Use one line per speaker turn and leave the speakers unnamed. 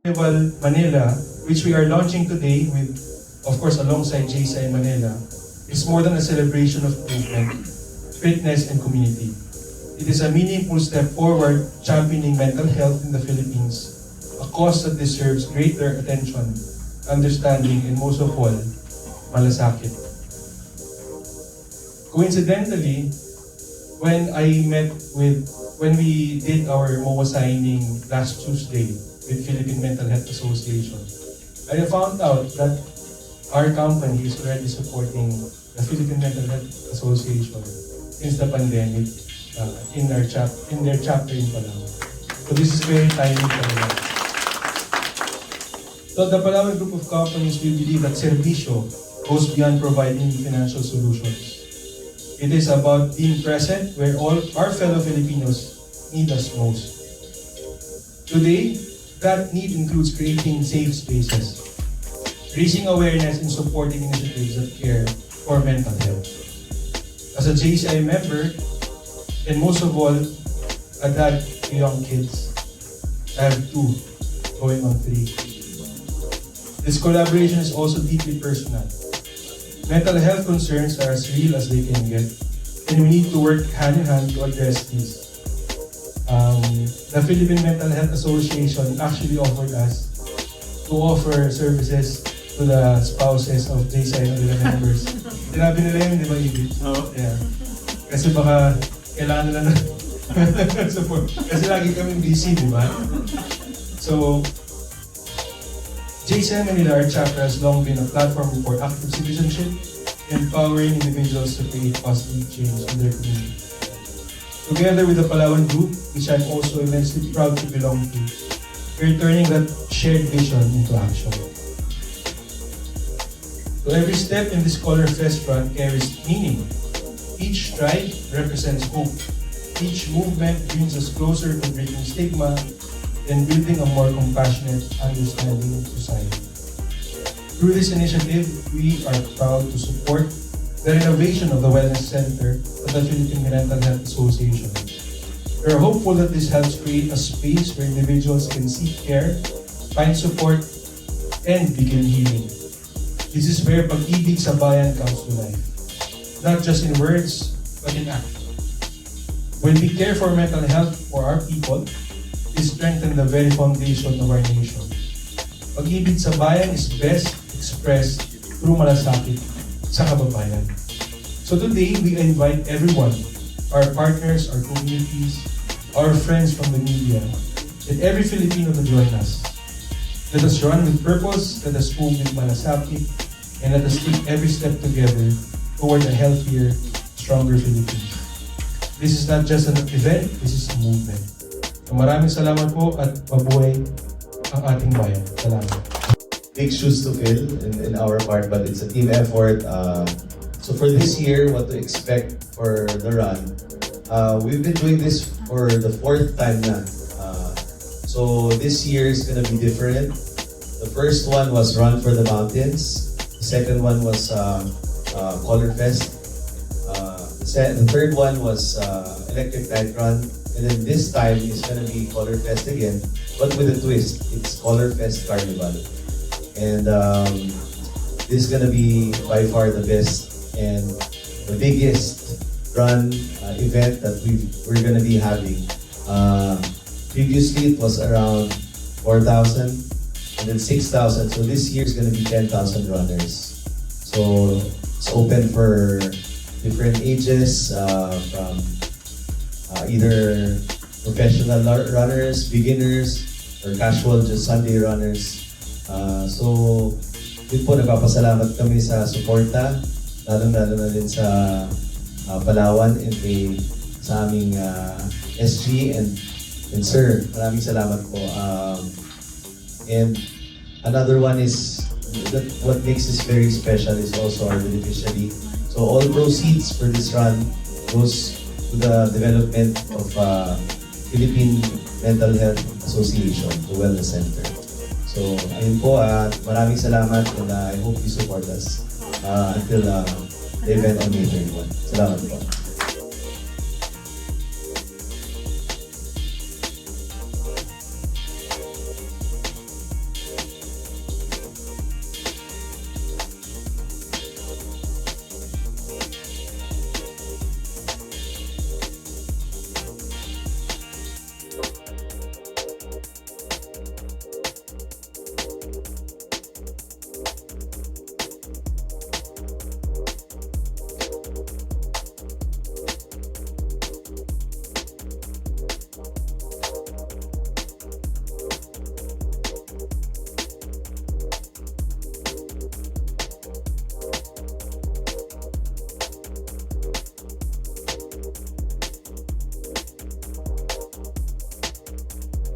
Carnival Manila, which we are launching today with, of course, alongside JSI Manila, is more than a celebration of movement, fitness, and community. It is a meaningful step forward championing mental health in the Philippines, a cause that deserves greater attention, understanding, and most of all, malasakit. Coincidentally, when we did our MOA signing last Tuesday with Philippine Mental Health Association, I found out that our company is already supporting the Philippine Mental Health Association since the pandemic in their chapter in Palawan. So this is very timely for us. So the Palawan group of companies, we believe that Servisyo goes beyond providing financial solutions. It is about being present where all our fellow Filipinos need us most. Today, that need includes creating safe spaces, raising awareness and supporting initiatives that care for mental health. As a JCI member, and most of all, a dad to young kids, I have 2, going on 3. This collaboration is also deeply personal. Mental health concerns are as real as they can get, and we need to work hand in hand to address these. The Philippine Mental Health Association actually offered us to offer services to the spouses of JSI Manila members. Sinabi nila yun, di ba, Ibig?
Oo.
Yeah. Kasi baka kailangan nila na support. Kasi lagi kami busy, di ba? So, JSI Manila, our chapter, has long been a platform for active citizenship, empowering individuals to create positive change in their community. Together with the Palawan Group, which I'm also immensely proud to belong to, we're turning that shared vision into action. So every step in this Color Fest run carries meaning. Each stride represents hope. Each movement brings us closer to breaking stigma and building a more compassionate, understanding society. Through this initiative, we are proud to support the renovation of the Wellness Center at the Philippine Mental Health Association. We are hopeful that this helps create a space where individuals can seek care, find support, and begin healing. This is where pag-ibig sa bayan comes to life, not just in words, but in action. When we care for mental health for our people, we strengthen the very foundation of our nation. Pag-ibig sa bayan is best expressed through malasakit sa kababayan. So today, we invite everyone, our partners, our communities, our friends from the media, and every Filipino to join us. Let us run with purpose, let us move with malasakit, and let us take every step together toward a healthier, stronger Philippines. This is not just an event, this is a movement. So maraming salamat po at mabuhay ang ating bayan. Salamat.
Big shoes to fill in our part, but it's a team effort. So for this year, what to expect for the run? We've been doing this for the 4th time na. So this year is gonna be different. The first one was Run for the Mountains. The second one was Color Fest. The third one was Electric Night Run. And then this time is gonna be Color Fest again, but with a twist. It's Color Fest Carnival. And this is gonna be by far the best and the biggest run event that we're gonna be having. Previously it was around 4,000 and then 6,000. So this year is gonna be 10,000 runners. So it's open for different ages, from either professional runners, beginners, or casual, just Sunday runners. So, yun po, nagpapasalamat kami sa suporta, lalo na din sa Palawan and sa aming SG and Sir. Maraming salamat po. And another one is, what makes this very special is also our beneficiary. So all proceeds for this run goes to the development of Philippine Mental Health Association, the Wellness Center. So, ayun po, maraming salamat and I hope you support us until the event on May 31. Salamat po.